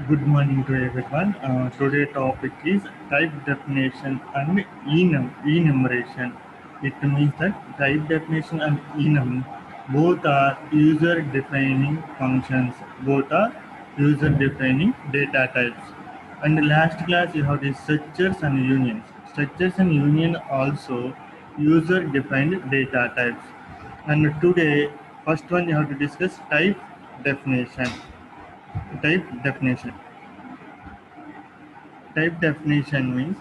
Good morning to everyone. Today topic is type definition and enumeration. It means that type definition and enum both are user defining functions. Both are user defining data types. And the last class you have the structures and unions. Structures and union also user defined data types. And today first one you have to discuss type definition. Type definition. Type definition means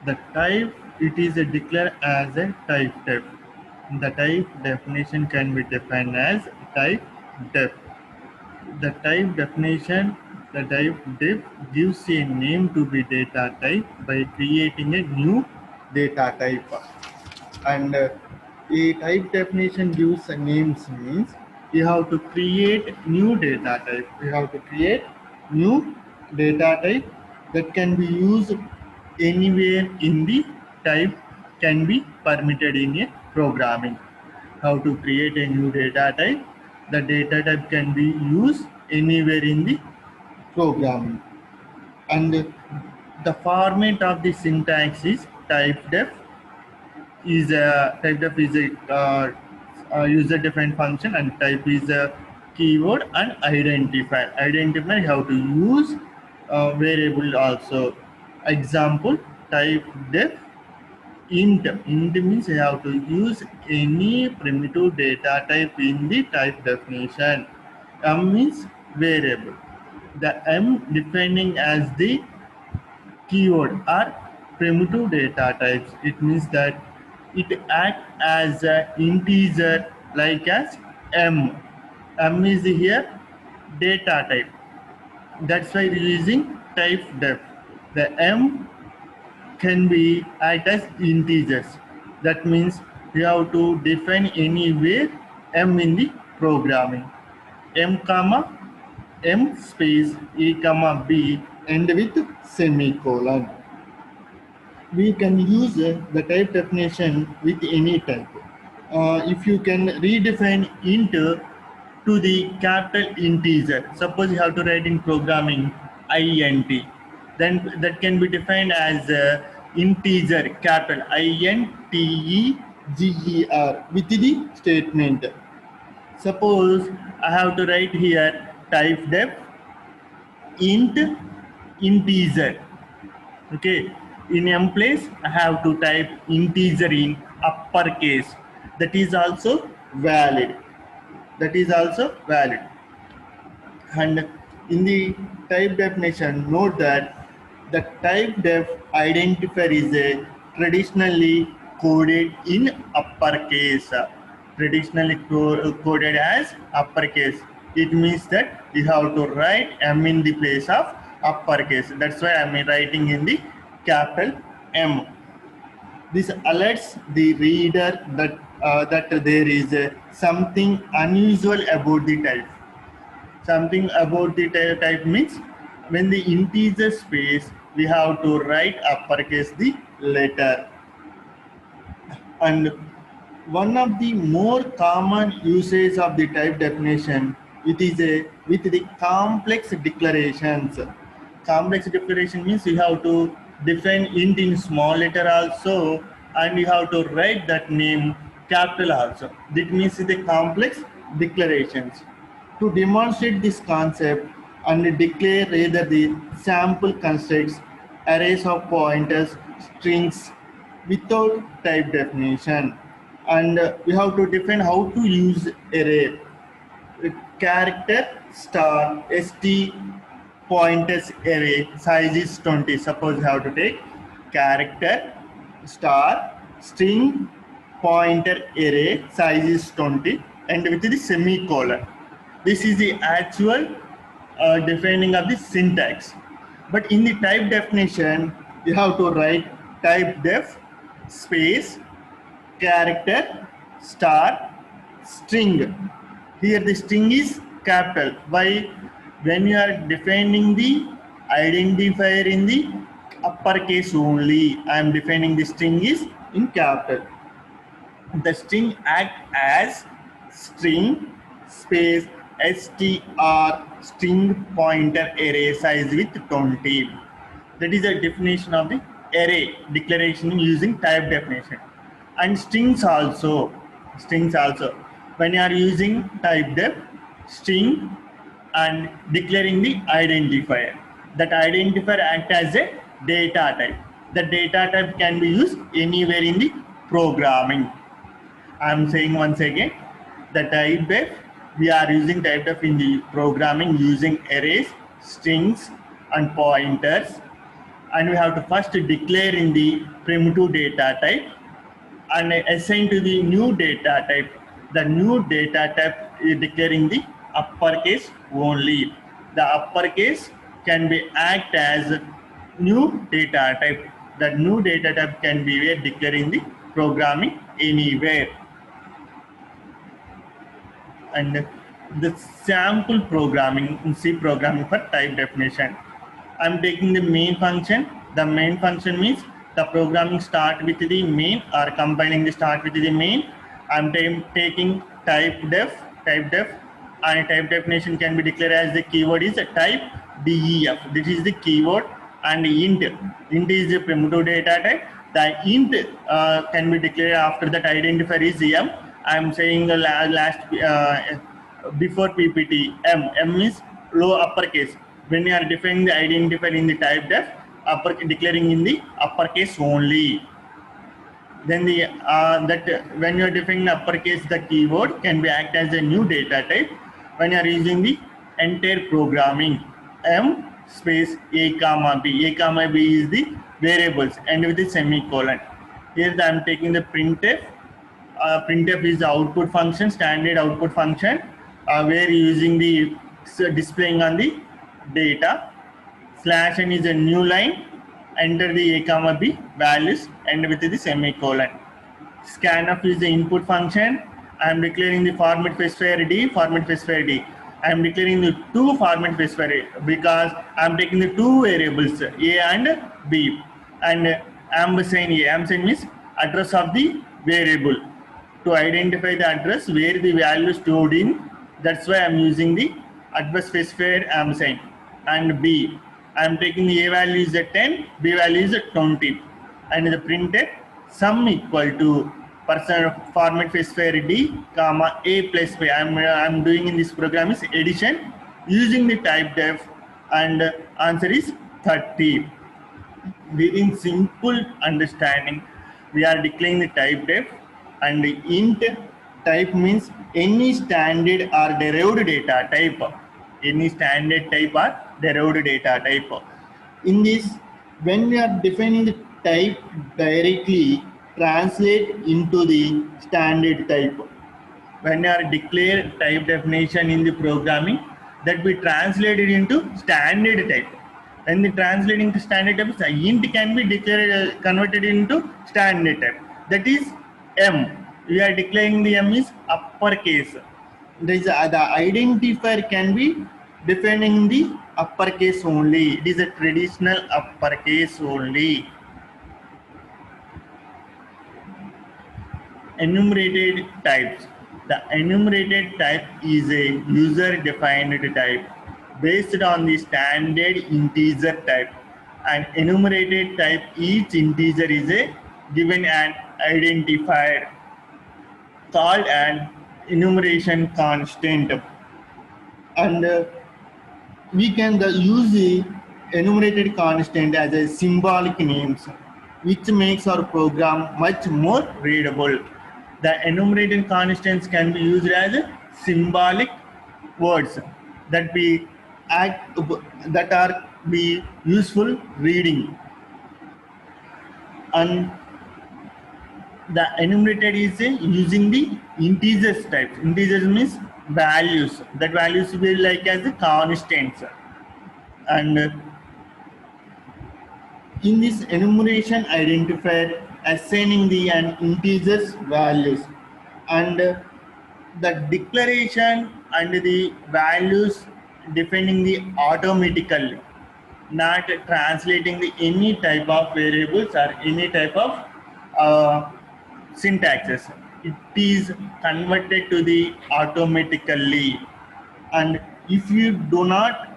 the type it is declared as a type. The type definition can be defined as type def. The type definition, the type def gives a name to the data type by creating a new data type. And a type definition gives a names means you have to create new data type. You have to create new data type that can be used anywhere in the type can be permitted in a programming. How to create a new data type? The data type can be used anywhere in the programming. And the format of the syntax is type def is a type def is a user defined function, and type is a keyword, and identifier you have to use variable also. Example, type def int means you have to use any primitive data type in the type definition. Means variable. The defining as the keyword are primitive data types. It means that it acts as an integer like as m. M is here data type. That's why we're using type def. The m can be act as integers. That means you have to define anywhere m in the programming. M comma m space a comma b end with semicolon. We can use the type definition with any type. If you can redefine int to the capital integer, suppose you have to write in programming int, then that can be defined as integer capital integer with the statement. Suppose I have to write here type def int integer. Okay, in m place I have to type integer in uppercase. That is also valid. And in the type definition, note that the type def identifier is a traditionally coded in uppercase. Traditionally coded as uppercase. It means that you have to write m in the place of uppercase. That's why I'm writing in the capital M. This alerts the reader that there is something unusual about the type. Something about the type means when the integer space we have to write uppercase the letter. And one of the more common uses of the type definition it is with the complex declarations. Complex declaration means you have to define int in small letter also, and you have to write that name capital also. That means the complex declarations. To demonstrate this concept and declare either the sample constructs, arrays of pointers, strings without type definition. And we have to define how to use array. Character star st pointers array size is 20. Suppose you have to take character star string pointer array size is 20 and with the semicolon. This is the actual defining of the syntax. But in the type definition, you have to write type def space character star string. Here the string is capital. Why? When you are defining the identifier in the uppercase only, I am defining the string is in capital. The string act as string space str string pointer array size with 20. That is the definition of the array declaration using type definition. And strings also when you are using type def string and declaring the identifier, that identifier act as a data type. The data type can be used anywhere in the programming. I am saying once again, the type def, we are using type def in the programming using arrays, strings and pointers, and we have to first declare in the primitive data type and assign to the new data type. The new data type is declaring the uppercase only. The uppercase can be act as new data type. The new data type can be declaring the programming anywhere. And the sample programming in C programming for type definition. I'm taking the main function. The main function means the programming start with the main or compiling the start with the main. I'm taking type def, and type definition can be declared as the keyword is a type def. This is the keyword, and int is the primitive data type. The int can be declared after that identifier is m. I'm saying the last before PPT m is low uppercase. When you are defining the identifier in the type def, declaring in the uppercase only. Then the that when you are defining uppercase, the keyword can be act as a new data type. When you are using the entire programming, m space a comma b. A comma b is the variables and with the semicolon. Here I am taking the printf. Printf is the output function, standard output function, where using the displaying on the data. Slash n is a new line. Enter the a comma b values and with the semicolon. Scanf is the input function. I am declaring the format specifier d. I am declaring the two format specifier because I am taking the two variables a and b, and ampersand a. Ampersand means address of the variable to identify the address where the value is stored in. That's why I am using the address specifier ampersand. And b, I am taking the a value is a 10, b value is a 20, and the printed sum equal to format specifier d comma a plus b. I'm doing in this program is addition using the type def, and answer is 30. Within simple understanding, we are declaring the type def, and the int type means any standard or derived data type. Any standard type or derived data type. In this, when we are defining the type directly, translate into the standard type. When you are declare type definition in the programming, that we translated into standard type. When the translating to standard type, int can be declared converted into standard type. That is m. We are declaring the m is uppercase. There is the identifier can be defining the uppercase only. It is a traditional uppercase only. Enumerated types. The enumerated type is a user-defined type based on the standard integer type. An enumerated type, each integer is a given an identifier called an enumeration constant, and we can use the enumerated constant as a symbolic names, which makes our program much more readable. The enumerated constants can be used as symbolic words that are be useful reading. And the enumerated is using the integers type. Integers means values. That values will be like as the constants. And in this enumeration identifier, assigning the integers values, and the declaration and the values defining the automatically, not translating the any type of variables or any type of syntaxes. It is converted to the automatically. And if you do not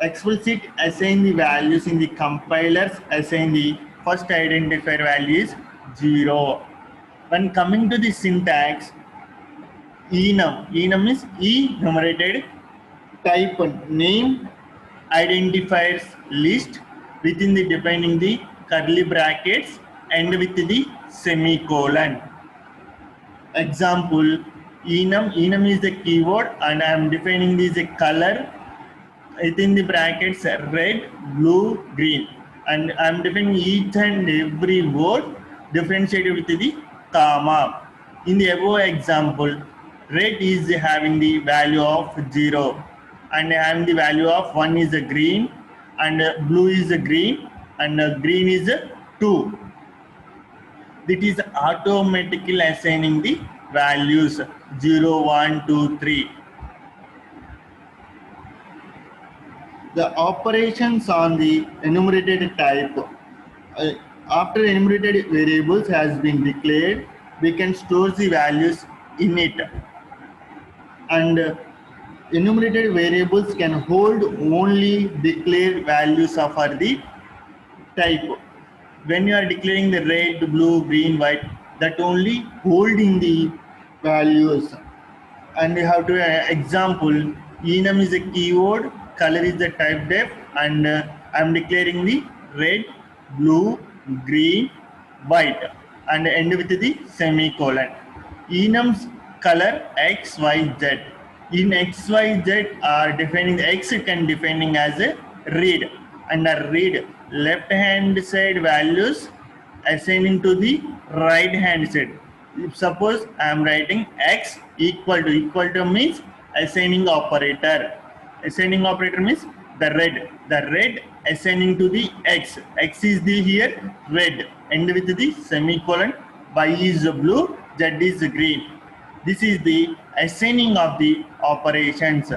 explicit assign the values in the compilers, assign the first identifier value is 0. When coming to the syntax, enum is enumerated type name identifiers list within the defining the curly brackets and with the semicolon. Example, enum is the keyword and I am defining this a color within the brackets red, blue, green, and I am defining each and every word differentiated with the comma. In the above example, red is having the value of 0 and having the value of 1 is a green and blue is a green and green is a 2. It is automatically assigning the values 0, 1, 2, 3. The operations on the enumerated type. After enumerated variables has been declared, we can store the values in it. And enumerated variables can hold only declared values of the type. When you are declaring the red, blue, green, white, that only holding the values. And we have to example, enum is a keyword, color is the type def, and I am declaring the red, blue, green, white, and end with the semicolon. Enum's color X, Y, Z. In X, Y, Z are defining the X can defining as a read, and a read left hand side values assigning to the right hand side. If suppose I am writing X equal to means assigning operator. Assigning operator means the red assigning to the X. X is the here red, end with the semicolon. Y is blue, Z is green. This is the assigning of the operations.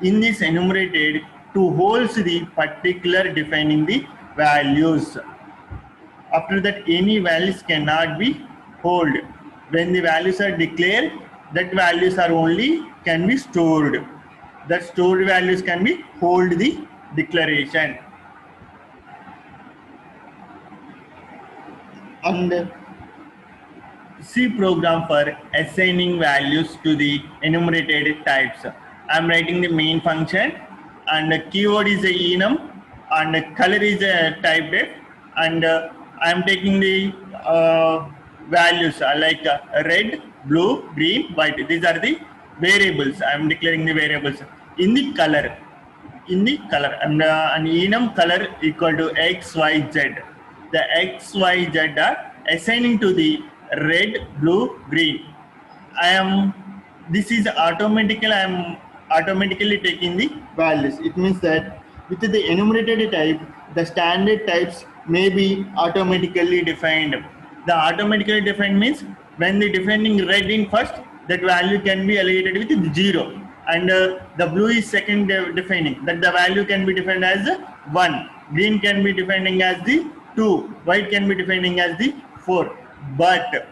In this enumerated, to holds the particular defining the values. After that, any values cannot be hold. When the values are declared, that values are only can be stored. The stored values can be hold the declaration. And C program for assigning values to the enumerated types. I am writing the main function, and the keyword is a enum, and the color is a type def, and I am taking the values like red, blue, green, white. These are the variables. I am declaring the variables in the color. And enum color equal to X, Y, Z. The X, Y, Z are assigning to the red, blue, green. This is automatically, I am automatically taking the values. It means that with the enumerated type, the standard types may be automatically defined. The automatically defined means when the defining red in first, that value can be allocated with 0. And the blue is second defining, that the value can be defined as 1. Green can be defining as the 2. White can be defining as the 4. But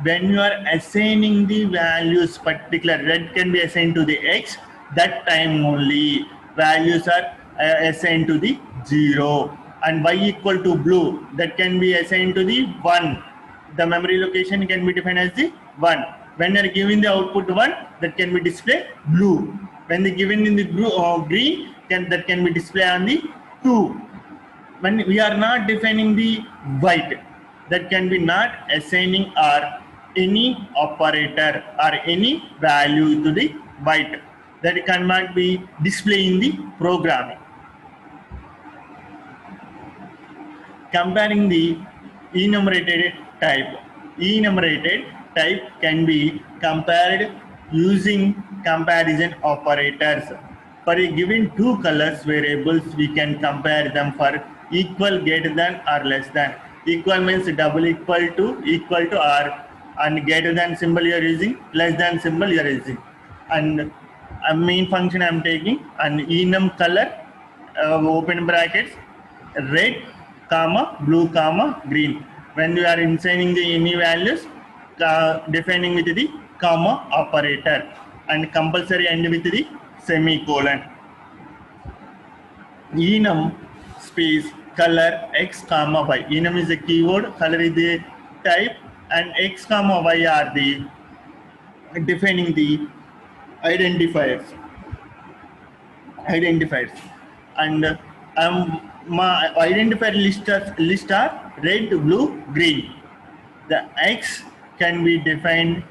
when you are assigning the values, particular red can be assigned to the X, that time only values are assigned to the 0. And Y equal to blue, that can be assigned to the 1. The memory location can be defined as the 1. When they are giving the output 1, that can be displayed blue. When they given in the green, that can be displayed on the 2. When we are not defining the white, that can be not assigning or any operator or any value to the white. That cannot be displayed in the programming. Comparing the enumerated type. Enumerated type can be compared using comparison operators. For a given two colors variables, we can compare them for equal, greater than, or less than. Equal means double equal to or, and greater than symbol you are using, less than symbol you are using. And a main function I am taking an enum color, open brackets, red, comma, blue, comma, green. When you are inserting the any values, defining with the comma operator, and compulsory end with the semicolon. Enum space color x comma y. Enum is a keyword, color is the type, and x comma y are the defining the identifiers. And my identifier list are red, blue, green. The x can be defined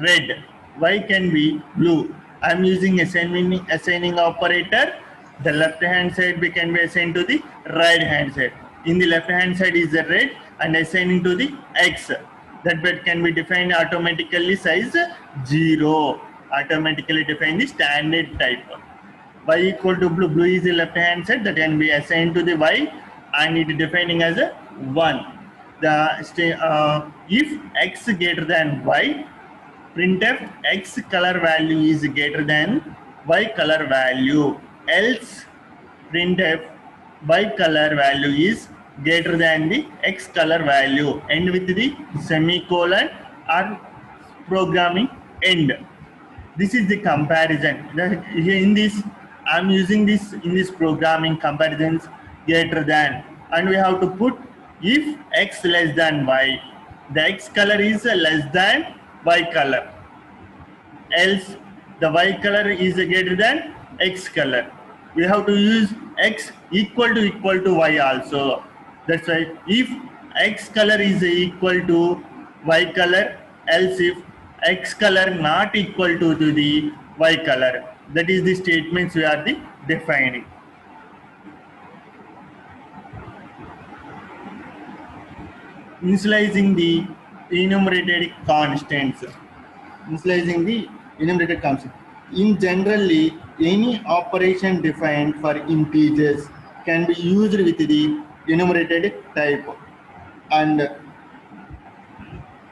red, y can be blue. I'm using assigning operator. The left hand side can be assigned to the right hand side. In the left hand side is the red and assigning to the x. That bit can be defined automatically size 0. Automatically define the standard type. Y equal to blue. Blue is the left hand side, that can be assigned to the y and it is defining as a 1. If x greater than y, printf x color value is greater than y color value, else printf y color value is greater than the x color value, end with the semicolon or programming end. This is the comparison. In this, I'm using this in this programming comparisons greater than, and we have to put if x less than y, the x color is less than y color, else the y color is greater than x color. We have to use x equal to y also. That's why if x color is equal to y color, else if x color not equal to the y color. That is the statements we are defining. Initializing the enumerated constants. Initializing the enumerated constants. In generally, any operation defined for integers can be used with the enumerated type, and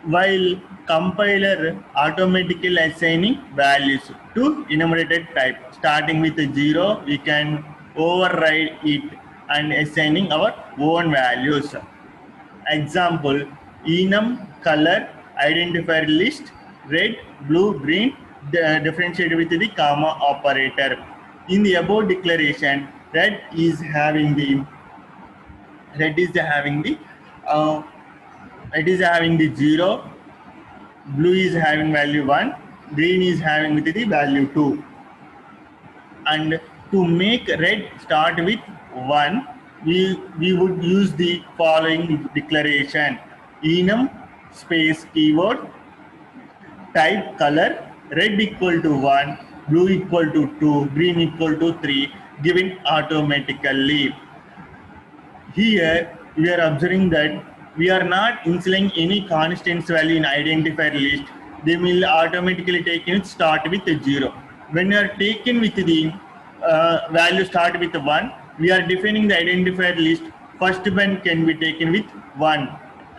while compiler automatically assigning values to enumerated type, starting with 0, we can override it and assigning our own values. Example, enum color identifier list red, blue, green, differentiated with the comma operator. In the above declaration, red is having the 0, blue is having value 1, green is having with the value 2. And to make red start with 1, we would use the following declaration: enum space keyword type color red equal to 1, blue equal to 2, green equal to 3, given automatically. Here we are observing that we are not initializing any constants value in identifier list. They will automatically taken start with 0. When you are taken with the value start with 1, we are defining the identifier list. First one can be taken with 1,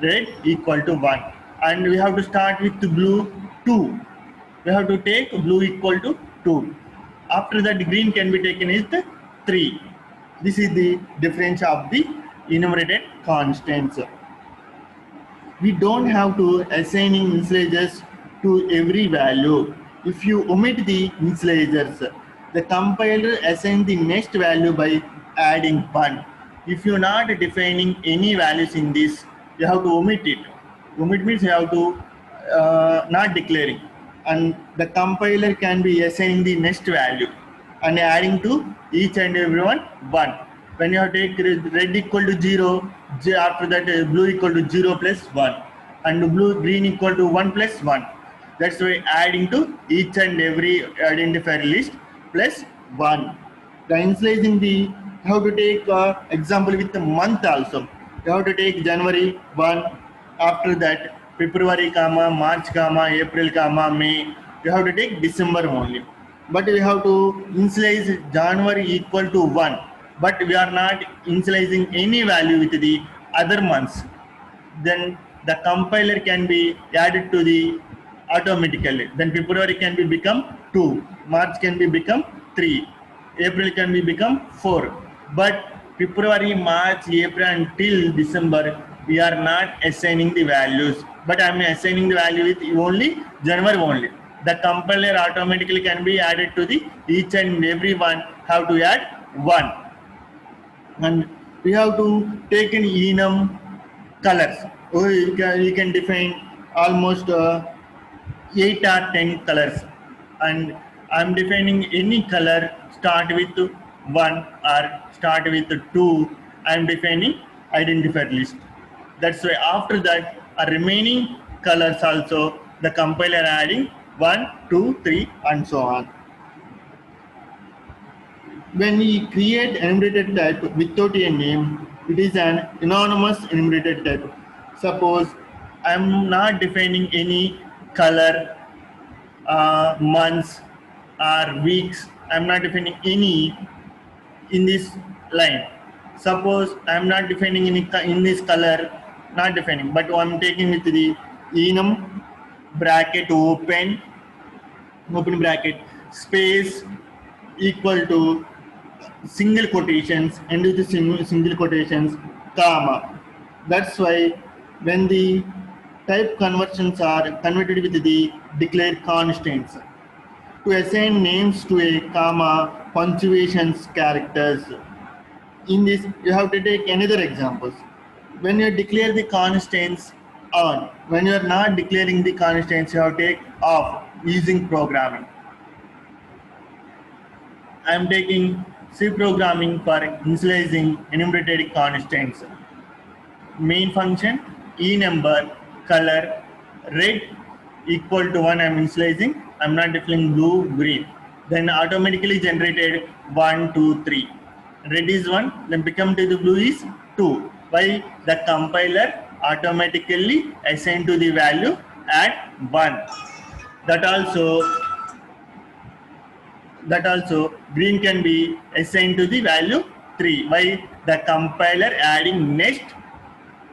red equal to 1, and we have to start with the blue 2. We have to take blue equal to 2. After that, green can be taken as the 3. This is the difference of the enumerated constants. We don't have to assigning initializers to every value. If you omit the initializers, the compiler assigns the next value by adding 1. If you're not defining any values in this, you have to omit it. Omit means you have to not declaring, and the compiler can be assigning the next value and adding to each and every one 1. When you have take red equal to 0, after that blue equal to 0 plus 1, and green equal to 1 plus 1. That's why adding to each and every identifier list plus 1. The initializing the, how to take example with the month also. You have to take January 1, after that February, March, April, May. You have to take December only. But we have to initialize January equal to 1. But we are not initializing any value with the other months. Then the compiler can be added to the automatically. Then February can be become 2, March can be become 3, April can be become 4. But February, March, April until December, we are not assigning the values. But I am assigning the value with only January only. the compiler automatically can be added to the each and every one have to add 1. And we have to take an enum colors. You can define almost 8 or 10 colors, and I'm defining any color start with 1 or start with 2. I'm defining identifier list. That's why after that a remaining colors also the compiler adding 1, 2, 3 and so on. When we create enumerated type without a name, it is an anonymous enumerated type. Suppose I'm not defining any color, months or weeks. I'm not defining any in this line. Suppose I'm not defining any in this color, not defining, but I'm taking with the enum bracket open bracket space equal to single quotations, end with the single quotations, comma. That's why when the type conversions are converted with the declared constants, to assign names to a comma, punctuations, characters. In this, you have to take another examples. When you declare the constants on, when you are not declaring the constants, you have to take off using programming. I am taking C programming for initializing enumerated constants. Main function e number color red equal to 1. I am initializing. I am not defining blue green. Then automatically generated 1, 2, 3. Red is 1. Then become to the blue is 2. Why? The compiler automatically assigned to the value at 1. That also green can be assigned to the value 3. Why? The compiler adding next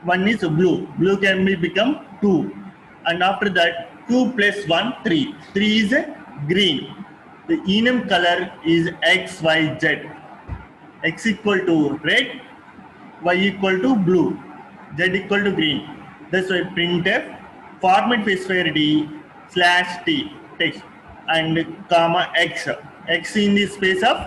one is blue. Blue can be become 2. And after that 2 plus 1, 3. 3 is green. The enum color is X, Y, Z. X equal to red, Y equal to blue, Z equal to green. That's why printf format specifier D / T text and comma X. X in the space of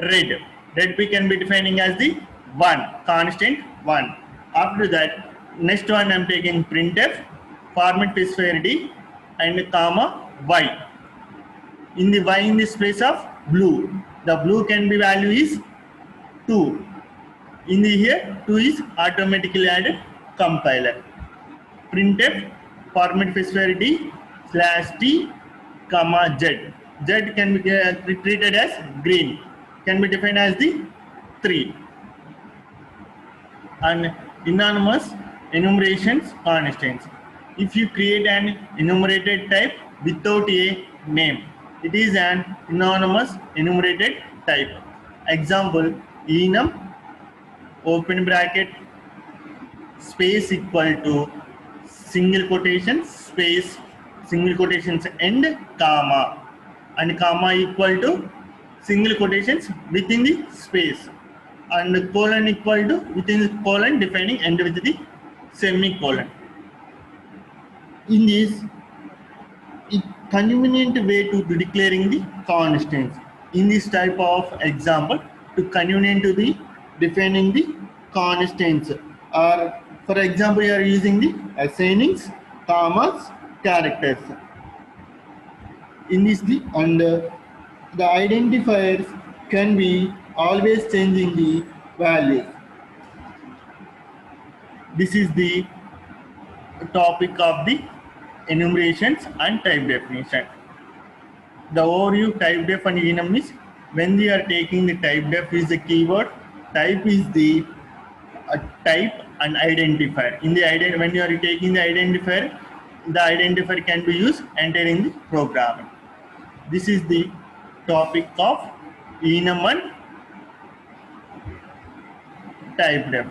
red. Red we can be defining as the 1, constant 1. After that, next one I'm taking printf format specifier D and comma Y. In the Y in the space of blue, the blue can be value is 2. In the here 2 is automatically added compiler. Printf format specifier D / T comma Z. Z can be treated as green, can be defined as the 3. And anonymous enumerations constants. If you create an enumerated type without a name, it is an anonymous enumerated type. Example, enum open bracket space equal to single quotations space single quotations end comma, and comma equal to single quotations within the space, and colon equal to within the colon defining end with the semicolon. In this convenient way to declaring the constants. In this type of example, to convenient to the defining the constants, or for example you are using the assignings, commas, characters. In this the identifiers can be always changing the values. This is the topic of the enumerations and type definition. The overview type def and enum is when we are taking the type def is the keyword, type is the type and identifier. In the when you are taking the identifier can be used entering the programming. This is the topic of enum and type def.